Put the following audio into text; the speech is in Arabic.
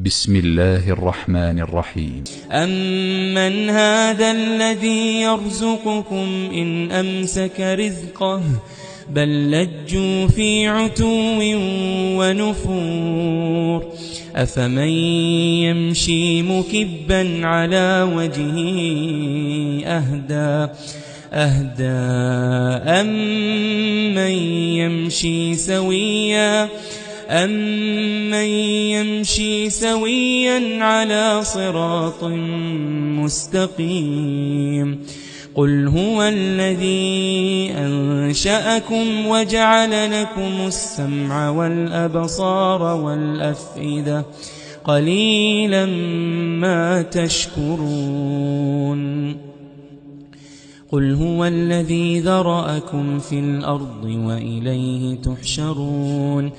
بسم الله الرحمن الرحيم. أمن هذا الذي يرزقكم إن أمسك رزقه بل لجوا في عتو ونفور أفمن يمشي مكبا على وجهه أهدى أمن يمشي سويا على صراط مستقيم قل هو الذي أنشأكم وجعل لكم السمع والأبصار والأفئدة قليلا ما تشكرون قل هو الذي ذرأكم في الأرض وإليه تحشرون